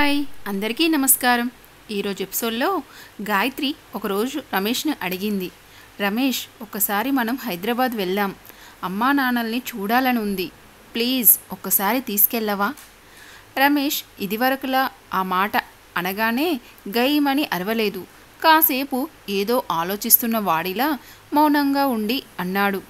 Hi అందరికీ నమస్కారం. ఈరోజు ఎపిసోడ్లో గాయత్రి ఒకరోజు రమేష్ని అడిగింది, రమేష్ ఒక్కసారి మనం హైదరాబాద్ వెళ్దాం, అమ్మా నాన్నల్ని చూడాలని ఉంది, ప్లీజ్ ఒక్కసారి తీసుకెళ్ళవా? రమేష్ ఇదివరకులా ఆ మాట అనగానే గయ్యమని అరవలేదు. కాసేపు ఏదో ఆలోచిస్తున్న వాడిలా మౌనంగా ఉండి అన్నాడు,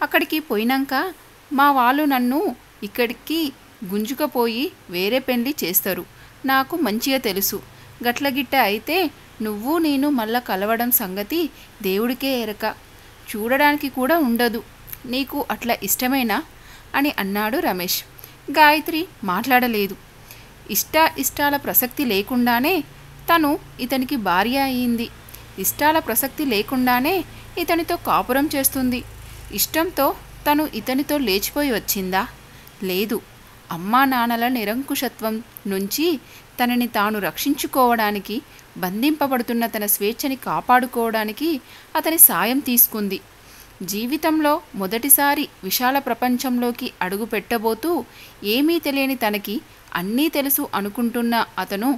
అక్కడికి పోయినాక మా వాళ్ళు నన్ను ఇక్కడికి గుంజుకపోయి వేరే పెళ్లి చేస్తారు, నాకు మంచిగా తెలుసు. గట్లగిట్ట అయితే నువ్వు నేను మళ్ళా కలవడం సంగతి దేవుడికే ఎరక, చూడడానికి కూడా ఉండదు. నీకు అట్లా ఇష్టమేనా అని అన్నాడు రమేష్. గాయత్రి మాట్లాడలేదు. ఇష్టాల ప్రసక్తి లేకుండానే తను ఇతనికి భార్య అయింది. ఇష్టాల ప్రసక్తి లేకుండానే ఇతనితో కాపురం చేస్తుంది. ఇష్టంతో తను ఇతనితో లేచిపోయి వచ్చిందా? లేదు. అమ్మా నాన్నల నిరంకుశత్వం నుంచి తనని తాను రక్షించుకోవడానికి, బంధింపబడుతున్న తన స్వేచ్ఛని కాపాడుకోవడానికి అతని సాయం తీసుకుంది. జీవితంలో మొదటిసారి విశాల ప్రపంచంలోకి అడుగు పెట్టబోతూ ఏమీ తెలియని తనకి అన్నీ తెలుసు అనుకుంటున్న అతను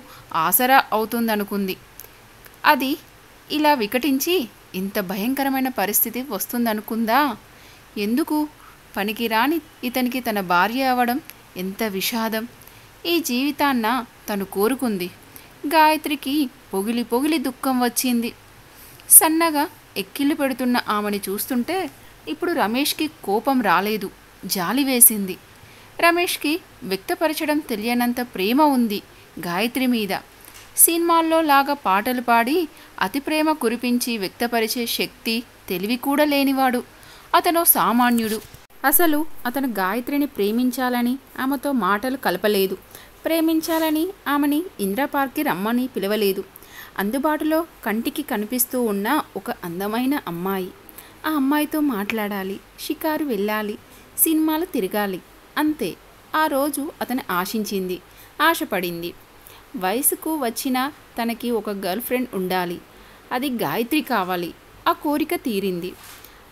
ఆసరా అవుతుందనుకుంది. అది ఇలా వికటించి ఇంత భయంకరమైన పరిస్థితి వస్తుందనుకుందా? ఎందుకు? పనికిరాని ఇతనికి తన భార్య అవ్వడం ఎంత విషాదం! ఈ జీవితాన్న తను కోరుకుంది. గాయత్రికి పొగిలి పొగిలి దుఃఖం వచ్చింది. సన్నగా ఎక్కిళ్ళు పెడుతున్న ఆమెని చూస్తుంటే ఇప్పుడు రమేష్కి కోపం రాలేదు, జాలి వేసింది. రమేష్కి వ్యక్తపరచడం తెలియనంత ప్రేమ ఉంది గాయత్రి మీద. సినిమాల్లో లాగా పాటలు పాడి అతి ప్రేమ కురిపించి వ్యక్తపరిచే శక్తి, తెలివి కూడా లేనివాడు. అతను సామాన్యుడు. అసలు అతను గాయత్రిని ప్రేమించాలని ఆమెతో మాటలు కలపలేదు. ప్రేమించాలని ఆమెని ఇందిరా పార్క్కి రమ్మని పిలవలేదు. అందుబాటులో కంటికి కనిపిస్తూ ఉన్న ఒక అందమైన అమ్మాయి. ఆ అమ్మాయితో మాట్లాడాలి, షికారు వెళ్ళాలి, సినిమాలు తిరగాలి, అంతే. ఆ రోజు అతను ఆశించింది, ఆశపడింది. వయసుకు వచ్చిన తనకి ఒక గర్ల్ ఫ్రెండ్ ఉండాలి, అది గాయత్రి కావాలి. ఆ కోరిక తీరింది.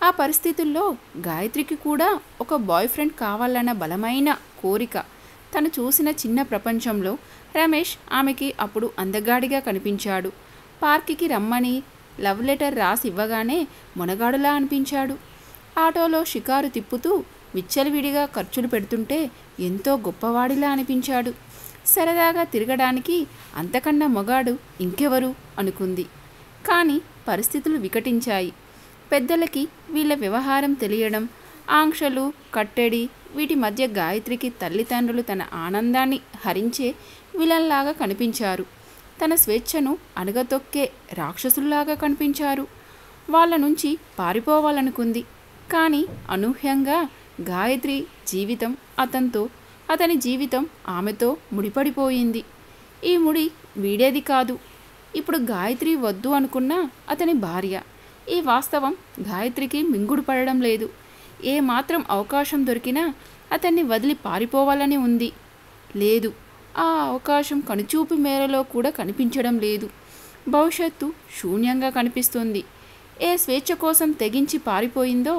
ఆ పరిస్థితుల్లో గాయత్రికి కూడా ఒక బాయ్ ఫ్రెండ్ కావాలన్న బలమైన కోరిక. తను చూసిన చిన్న ప్రపంచంలో రమేష్ ఆమెకి అప్పుడు అందగాడిగా కనిపించాడు. పార్క్కి రమ్మని లవ్ లెటర్ రాసి ఇవ్వగానే మొనగాడులా అనిపించాడు. ఆటోలో షికారు తిప్పుతూ విచ్చలవిడిగా ఖర్చులు పెడుతుంటే ఎంతో గొప్పవాడిలా అనిపించాడు. సరదాగా తిరగడానికి అంతకన్నా మొగాడు ఇంకెవరు అనుకుంది. కానీ పరిస్థితులు వికటించాయి. పెద్దలకి వీళ్ళ వ్యవహారం తెలియడం, ఆంక్షలు, కట్టడి, వీటి మధ్య గాయత్రికి తల్లిదండ్రులు తన ఆనందాన్ని హరించే విలన్లాగా కనిపించారు. తన స్వేచ్ఛను అణగతొక్కే రాక్షసుల్లాగా కనిపించారు. వాళ్ళ నుంచి పారిపోవాలనుకుంది. కానీ అనూహ్యంగా గాయత్రి జీవితం అతనితో, అతని జీవితం ఆమెతో ముడిపడిపోయింది. ఈ ముడి వీడేది కాదు. ఇప్పుడు గాయత్రి వద్దు అనుకున్న అతని భార్య. ఈ వాస్తవం గాయత్రికి మింగుడు పడడం లేదు. ఏమాత్రం అవకాశం దొరికినా అతన్ని వదిలి పారిపోవాలని ఉంది. లేదు, ఆ అవకాశం కనుచూపు మేరలో కూడా కనిపించడం లేదు. భవిష్యత్తు శూన్యంగా కనిపిస్తుంది. ఏ స్వేచ్ఛ కోసం తెగించి పారిపోయిందో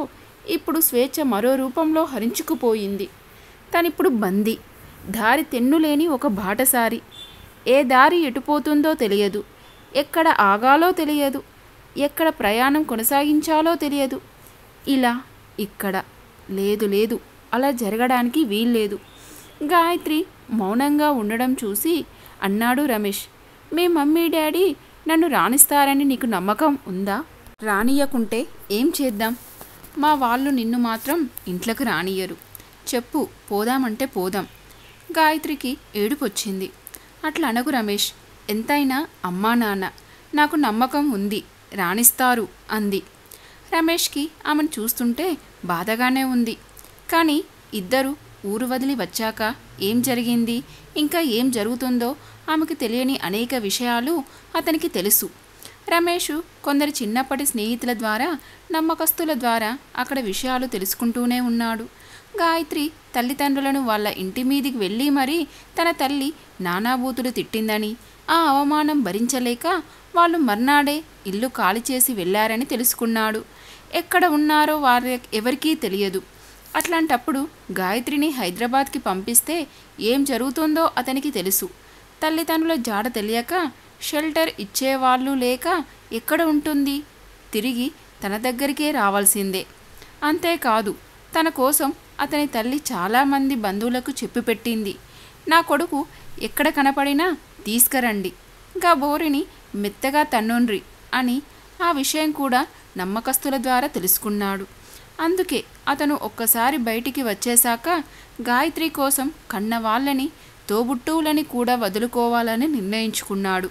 ఇప్పుడు స్వేచ్ఛ మరో రూపంలో హరించుకుపోయింది. తనిప్పుడు బందీ, దారి తెన్నులేని ఒక బాటసారి. ఏ దారి ఎటుపోతుందో తెలియదు, ఎక్కడ ఆగాలో తెలియదు, ఎక్కడ ప్రయాణం కొనసాగించాలో తెలియదు. ఇలా ఇక్కడ లేదు లేదు, అలా జరగడానికి వీల్లేదు. గాయత్రి మౌనంగా ఉండడం చూసి అన్నాడు రమేష్, మీ మమ్మీ డాడీ నన్ను రాణిస్తారని నీకు నమ్మకం ఉందా? రానియకుంటే ఏం చేద్దాం? మా వాళ్ళు నిన్ను మాత్రం ఇంట్లోకి రానియరు. చెప్పు, పోదామంటే పోదాం. గాయత్రికి ఏడుపొచ్చింది. అట్లా అనకు రమేష్, ఎంతైనా అమ్మా నాన్న, నాకు నమ్మకం ఉంది, రాణిస్తారు అంది. రమేష్కి ఆమెను చూస్తుంటే బాధగానే ఉంది. కానీ ఇద్దరు ఊరు వదిలి వచ్చాక ఏం జరిగింది, ఇంకా ఏం జరుగుతుందో ఆమెకు తెలియని అనేక విషయాలు అతనికి తెలుసు. రమేష్ కొందరి చిన్నప్పటి స్నేహితుల ద్వారా, నమ్మకస్తుల ద్వారా అక్కడ విషయాలు తెలుసుకుంటూనే ఉన్నాడు. గాయత్రి తల్లిదండ్రులను వాళ్ళ ఇంటి మీదికి వెళ్ళి మరీ తన తల్లి నానాబూతులు తిట్టిందని, ఆ అవమానం భరించలేక వాళ్ళు మర్నాడే ఇల్లు ఖాళీ చేసి వెళ్ళారని తెలుసుకున్నాడు. ఎక్కడ ఉన్నారో ఎవరికీ తెలియదు. అట్లాంటప్పుడు గాయత్రిని హైదరాబాద్కి పంపిస్తే ఏం జరుగుతుందో అతనికి తెలుసు. తల్లిదండ్రుల జాడ తెలియక షెల్టర్ ఇచ్చేవాళ్ళు లేక ఎక్కడ ఉంటుంది, తిరిగి తన దగ్గరికే రావాల్సిందే. అంతేకాదు తన కోసం అతని తల్లి చాలామంది బంధువులకు చెప్పిపెట్టింది, నా కొడుకు ఎక్కడ కనపడినా తీసుకురండి, గా బోరిని మెత్తగా తన్నుండ్రి అని. ఆ విషయం కూడా నమ్మకస్తుల ద్వారా తెలుసుకున్నాడు. అందుకే అతను ఒక్కసారి బయటికి వచ్చేశాక గాయత్రి కోసం కన్నవాళ్ళని తోబుట్టువులని కూడా వదులుకోవాలని నిర్ణయించుకున్నాడు.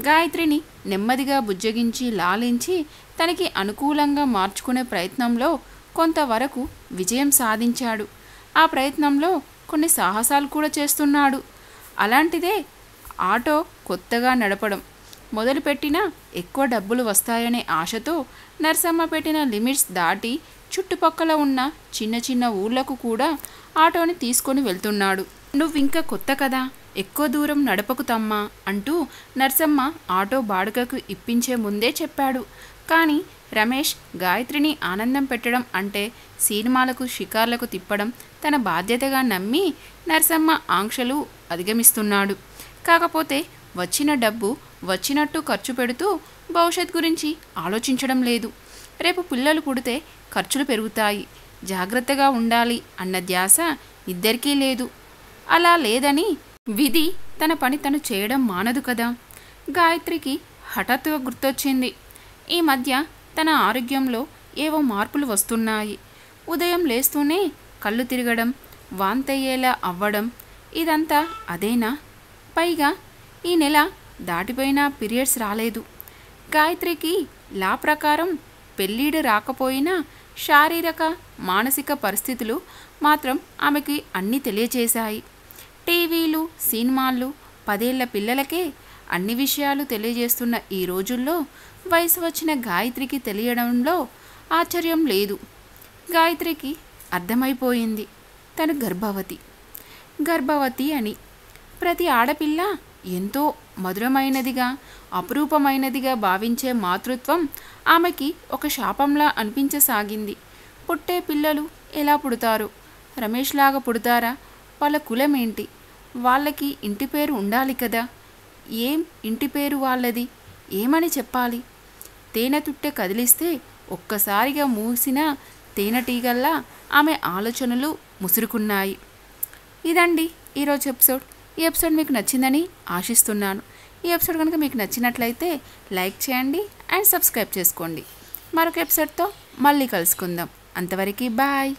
గాయత్రిని నెమ్మదిగా బుజ్జగించి లాలించి తనకి అనుకూలంగా మార్చుకునే ప్రయత్నంలో కొంతవరకు విజయం సాధించాడు. ఆ ప్రయత్నంలో కొన్ని సాహసాలు కూడా చేస్తున్నాడు. అలాంటిదే ఆటో కొత్తగా నడపడం మొదలుపెట్టినా ఎక్కువ డబ్బులు వస్తాయనే ఆశతో నర్సమ్మ పెట్టిన లిమిట్స్ దాటి చుట్టుపక్కల ఉన్న చిన్న చిన్న ఊళ్ళకు కూడా ఆటోని తీసుకొని వెళ్తున్నాడు. నువ్వింకా కొత్త కదా, ఎక్కువ దూరం నడపకు తమ్మా అంటూ నర్సమ్మ ఆటో బాడుగకు ఇప్పించే ముందే చెప్పాడు. కానీ రమేష్ గాయత్రిని ఆనందం పెట్టడం అంటే సినిమాలకు షికార్లకు తిప్పడం తన బాధ్యతగా నమ్మి నర్సమ్మ ఆంక్షలు అధిగమిస్తున్నాడు. కాకపోతే వచ్చిన డబ్బు వచ్చినట్టు ఖర్చు పెడుతూ భవిష్యత్ గురించి ఆలోచించడం లేదు. రేపు పిల్లలు పుడితే ఖర్చులు పెరుగుతాయి, జాగ్రత్తగా ఉండాలి అన్న ధ్యాస ఇద్దరికీ లేదు. అలా లేదని విధి తన పని తను చేయడం మానదు కదా. గాయత్రికి హఠాత్తుగా గుర్తొచ్చింది, ఈ మధ్య తన ఆరోగ్యంలో ఏవో మార్పులు వస్తున్నాయి. ఉదయం లేస్తూనే కళ్ళు తిరగడం, వాంతయ్యేలా అవ్వడం, ఇదంతా అదేనా? పైగా ఈ నెల దాటిపోయినా పీరియడ్స్ రాలేదు. గాయత్రికి లా ప్రకారం పెళ్ళిడు రాకపోయినా శారీరక మానసిక పరిస్థితులు మాత్రం ఆమెకి అన్నీ తెలియచేశాయి. టీవీలు సినిమాలు 10 ఏళ్ల పిల్లలకే అన్ని విషయాలు తెలియజేస్తున్న ఈ రోజుల్లో వయసు వచ్చిన గాయత్రికి తెలియడంలో ఆశ్చర్యం లేదు. గాయత్రికి అర్థమైపోయింది తను గర్భవతి అని. ప్రతి ఆడపిల్ల ఎంతో మధురమైనదిగా అపురూపమైనదిగా భావించే మాతృత్వం ఆమెకి ఒక శాపంలా అనిపించసాగింది. పుట్టే పిల్లలు ఎలా పుడతారు? రమేష్ లాగా పుడతారా? వాళ్ళ కులమేంటి? వాళ్ళకి ఇంటి పేరు ఉండాలి కదా. ఏం ఇంటి పేరు వాళ్ళది? ఏమని చెప్పాలి? తేనె తుట్టె కదిలిస్తే ఒక్కసారిగా మూసిన తేనెటీగల్లా ఆమె ఆలోచనలు ముసురుకున్నాయి. ఇదండి ఈరోజు ఎపిసోడ్. ఈ ఎపిసోడ్ మీకు నచ్చిందని ఆశిస్తున్నాను. ఈ ఎపిసోడ్ కనుక మీకు నచ్చినట్లయితే లైక్ చేయండి అండ్ సబ్స్క్రైబ్ చేసుకోండి. మరొక ఎపిసోడ్తో మళ్ళీ కలుసుకుందాం. అంతవరకు బాయ్.